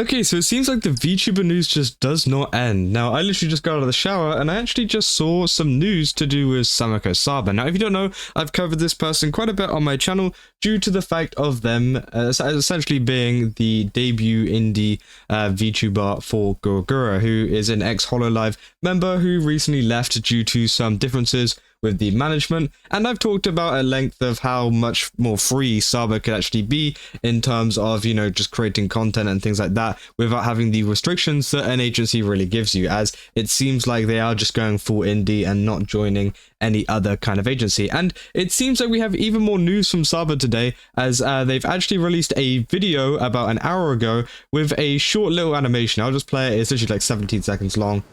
Okay, so it seems like the VTuber news just does not end. Now, I literally just got out of the shower and I actually just saw some news to do with Sameko Saba. Now, if you don't know, I've covered this person quite a bit on my channel due to the fact of them essentially being the debut indie VTuber for Gawr Gura, who is an ex-hololive member who recently left due to some differences with the management, and I've talked about at length of how much more free Saba could actually be in terms of, you know, just creating content and things like that without having the restrictions that an agency really gives you, as it seems like they are just going full indie and not joining any other kind of agency. And it seems like we have even more news from Saba today, as they've actually released a video about an hour ago with a short little animation. I'll just play it. It's literally like 17 seconds long.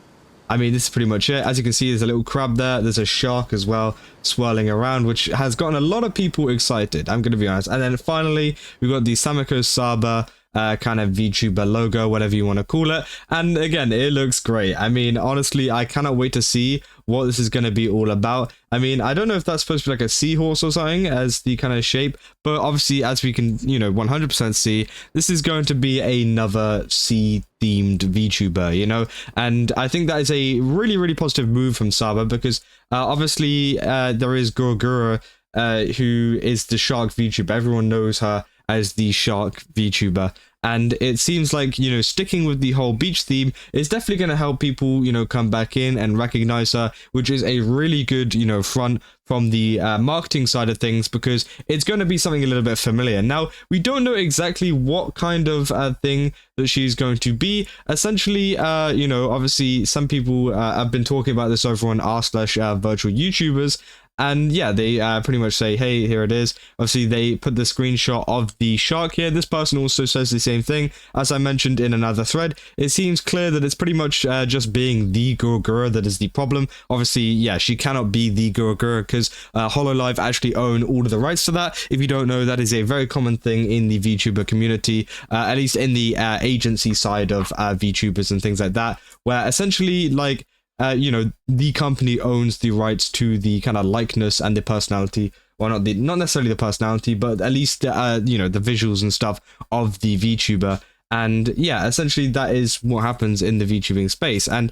I mean, this is pretty much it. As you can see, there's a little crab there. There's a shark as well swirling around, which has gotten a lot of people excited, I'm going to be honest. And then finally, we've got the Sameko Saba kind of VTuber logo, whatever you want to call it. And again, it looks great. I mean, honestly, I cannot wait to see what this is going to be all about. I mean, I don't know if that's supposed to be like a seahorse or something as the kind of shape, but obviously, as we can, you know, 100% see, this is going to be another sea themed VTuber, you know, and I think that is a really, really positive move from Saba, because obviously there is Gawr Gura, who is the shark VTuber. Everyone knows her as the shark VTuber, and it seems like, you know, sticking with the whole beach theme is definitely going to help people, you know, come back in and recognize her, which is a really good, you know, front from the marketing side of things, because it's going to be something a little bit familiar. Now, we don't know exactly what kind of thing that she's going to be. Essentially, you know, obviously some people have been talking about this over on r/virtual YouTubers. And yeah, they pretty much say, hey, here it is. Obviously, they put the screenshot of the shark here. This person also says the same thing. As I mentioned in another thread, it seems clear that it's pretty much just being the Gawr Gura that is the problem. Obviously, yeah, she cannot be the Gawr Gura because hololive actually own all of the rights to that. If you don't know, that is a very common thing in the VTuber community, at least in the agency side of VTubers and things like that, where essentially, like, you know, the company owns the rights to the kind of likeness and the personality, well, not necessarily the personality, but at least you know, the visuals and stuff of the VTuber. And yeah, essentially that is what happens in the VTubing space. And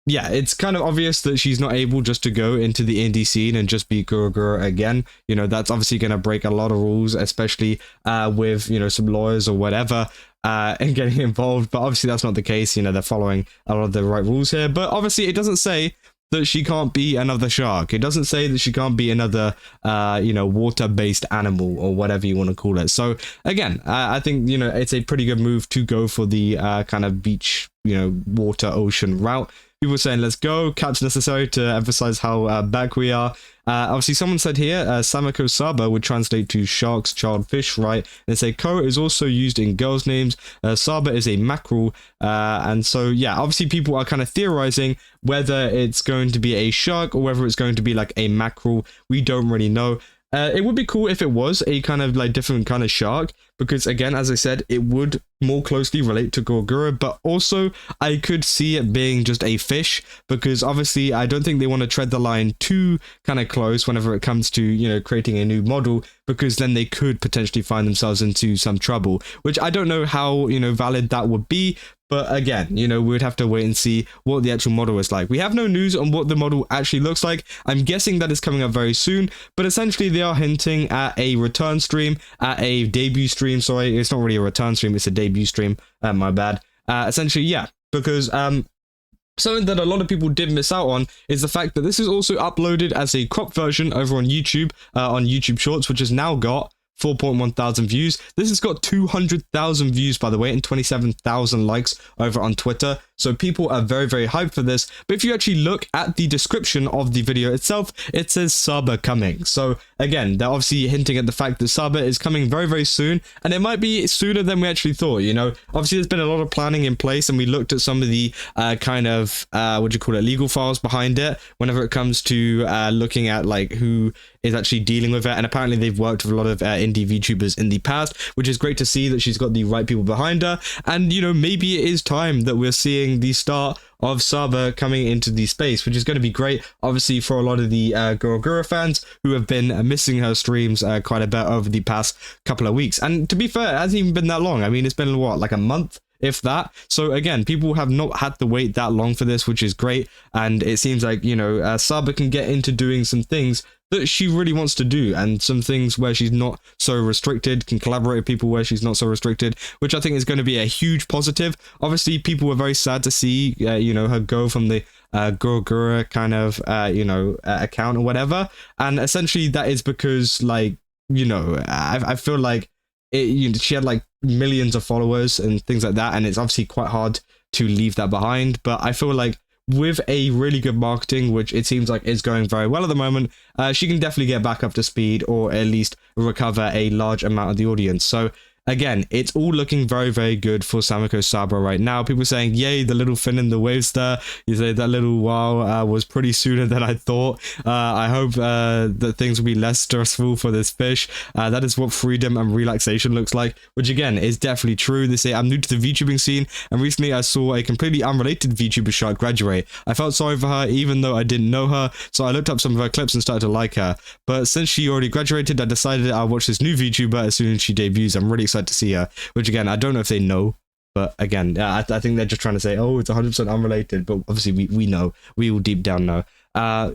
yeah, it's kind of obvious that she's not able just to go into the indie scene and just be Gawr Gura again. You know, that's obviously going to break a lot of rules, especially with, you know, some lawyers or whatever and getting involved. But obviously that's not the case. You know, they're following a lot of the right rules here. But obviously it doesn't say that she can't be another shark. It doesn't say that she can't be another, you know, water-based animal or whatever you want to call it. So again, I think, you know, it's a pretty good move to go for the kind of beach, you know, water, ocean route. People saying, let's go, caps necessary to emphasize how back we are. Obviously, someone said here, Sameko Saba would translate to shark's child fish, right? And they say Ko is also used in girls' names. Saba is a mackerel. And so, yeah, obviously people are kind of theorizing whether it's going to be a shark or whether it's going to be like a mackerel. We don't really know. It would be cool if it was a kind of like different kind of shark, because again, as I said, it would more closely relate to Gawr Gura, but also I could see it being just a fish, because obviously I don't think they want to tread the line too kind of close whenever it comes to, you know, creating a new model, because then they could potentially find themselves into some trouble, which I don't know how, you know, valid that would be. But again, you know, we'd have to wait and see what the actual model is like. We have no news on what the model actually looks like. I'm guessing that is coming up very soon, but essentially they are hinting at a return stream, at a debut stream. Sorry, it's not really a return stream, it's a debut stream. My bad. Essentially, yeah, because something that a lot of people did miss out on is the fact that this is also uploaded as a cropped version over on YouTube Shorts, which has now got 4.1 thousand views. This has got 200,000 views, by the way, and 27,000 likes over on Twitter. So people are very, very hyped for this. But if you actually look at the description of the video itself, it says Saba coming. So again, they're obviously hinting at the fact that Saba is coming very, very soon. And it might be sooner than we actually thought, you know. Obviously, there's been a lot of planning in place, and we looked at some of the kind of, what do you call it, legal files behind it whenever it comes to looking at like who is actually dealing with it. And apparently they've worked with a lot of indie VTubers in the past, which is great to see that she's got the right people behind her. And, you know, maybe it is time that we're seeing the start of Saba coming into the space, which is going to be great, obviously, for a lot of the Gawr Gura fans who have been missing her streams quite a bit over the past couple of weeks. And to be fair, it hasn't even been that long. I mean, it's been, what, like a month? if that. So again, people have not had to wait that long for this, which is great. And it seems like, you know, Saba can get into doing some things that she really wants to do, and some things where she's not so restricted, can collaborate with people where she's not so restricted, which I think is going to be a huge positive. Obviously, people were very sad to see, you know, her go from the Gawr Gura kind of, you know, account or whatever. And essentially that is because, like, you know, I feel like it, you know, she had like millions of followers and things like that, and it's obviously quite hard to leave that behind. But I feel like with a really good marketing, which it seems like is going very well at the moment, she can definitely get back up to speed, or at least recover a large amount of the audience. So again, it's all looking very, very good for Sameko Saba right now. People saying, yay, the little fin in the waves there. You say that little wow was pretty sooner than I thought. I hope that things will be less stressful for this fish. That is what freedom and relaxation looks like, which again is definitely true. They say I'm new to the VTubing scene, and recently I saw a completely unrelated VTuber shark graduate. I felt sorry for her even though I didn't know her, so I looked up some of her clips and started to like her. But since she already graduated, I decided I'll watch this new VTuber as soon as she debuts. I'm really excited to see her, which again, I don't know if they know, but again, I think they're just trying to say, oh, it's 100% unrelated, but obviously we know, we all deep down know,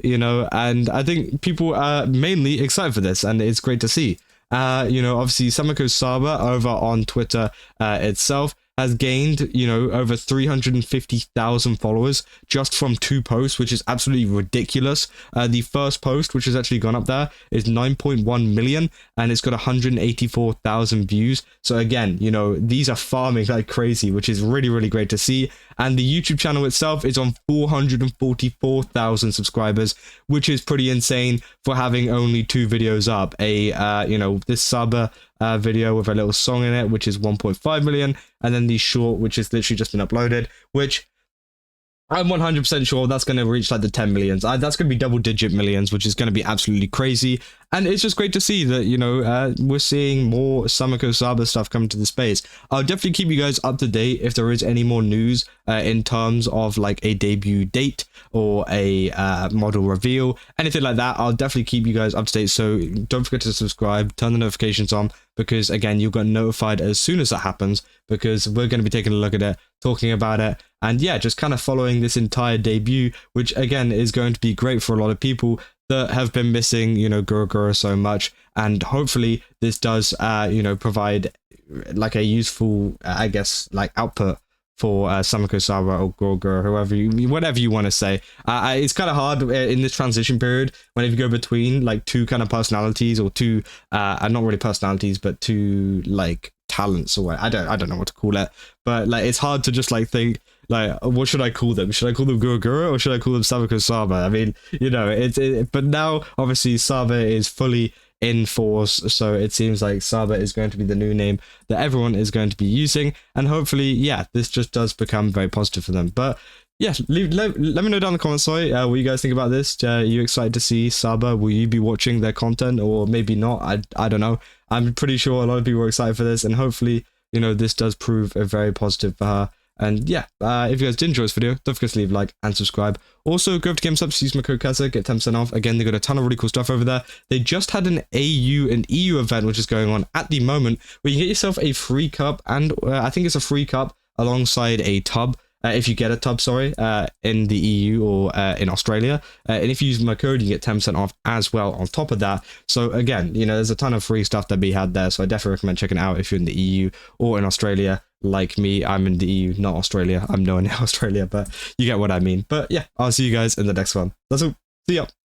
you know, and I think people are mainly excited for this, and it's great to see. You know, obviously Sameko Saba over on Twitter itself has gained, you know, over 350,000 followers just from 2 posts, which is absolutely ridiculous. The first post, which has actually gone up there, is 9.1 million, and it's got 184,000 views. So again, you know, these are farming like crazy, which is really, really great to see. And the YouTube channel itself is on 444,000 subscribers, which is pretty insane for having only 2 videos up. You know, this Saba video with a little song in it, which is 1.5 million, and then the short, which is literally just been uploaded, which I'm 100% sure that's going to reach like the 10 millions. That's going to be double-digit millions, which is going to be absolutely crazy. And it's just great to see that, you know, we're seeing more Sameko Saba stuff coming to the space. I'll definitely keep you guys up to date if there is any more news in terms of like a debut date or a model reveal, anything like that. I'll definitely keep you guys up to date. So don't forget to subscribe, turn the notifications on, because again, you'll get notified as soon as that happens, because we're going to be taking a look at it, talking about it, and yeah, just kind of following this entire debut, which again is going to be great for a lot of people that have been missing, you know, Gawr Gura so much. And hopefully this does, you know, provide like a useful, I guess, like output for Sameko Saba or Gawr Gura, whatever you want to say. It's kind of hard in this transition period whenever you go between like 2 kind of personalities, or 2, not really personalities, but 2 like talents, or what. I don't know what to call it, but like it's hard to just like think, like, what should I call them? Should I call them Gawr Gura, or should I call them Sameko Saba? I mean, you know, but now obviously Saba is fully in force, so it seems like Saba is going to be the new name that everyone is going to be using, and hopefully, yeah, this just does become very positive for them. But yeah, let me know down in the comments, sorry, what you guys think about this. Are you excited to see Saba? Will you be watching their content, or maybe not? I don't know. I'm pretty sure a lot of people are excited for this, and hopefully, you know, this does prove a very positive for her. And yeah, if you guys did enjoy this video, don't forget to leave a like and subscribe. Also, go over to GameSubs, use my code KAZA, get 10% off. Again, they got a ton of really cool stuff over there. They just had an AU and EU event, which is going on at the moment, where you get yourself a free cup, and I think it's a free cup alongside a tub. If you get a tub, sorry, in the EU or in Australia. And if you use my code, you get 10% off as well on top of that. So again, you know, there's a ton of free stuff that we had there. So I definitely recommend checking it out if you're in the EU or in Australia. Like me, I'm in the EU, not Australia. I'm nowhere near Australia, but you get what I mean. But yeah, I'll see you guys in the next one. That's all. See ya.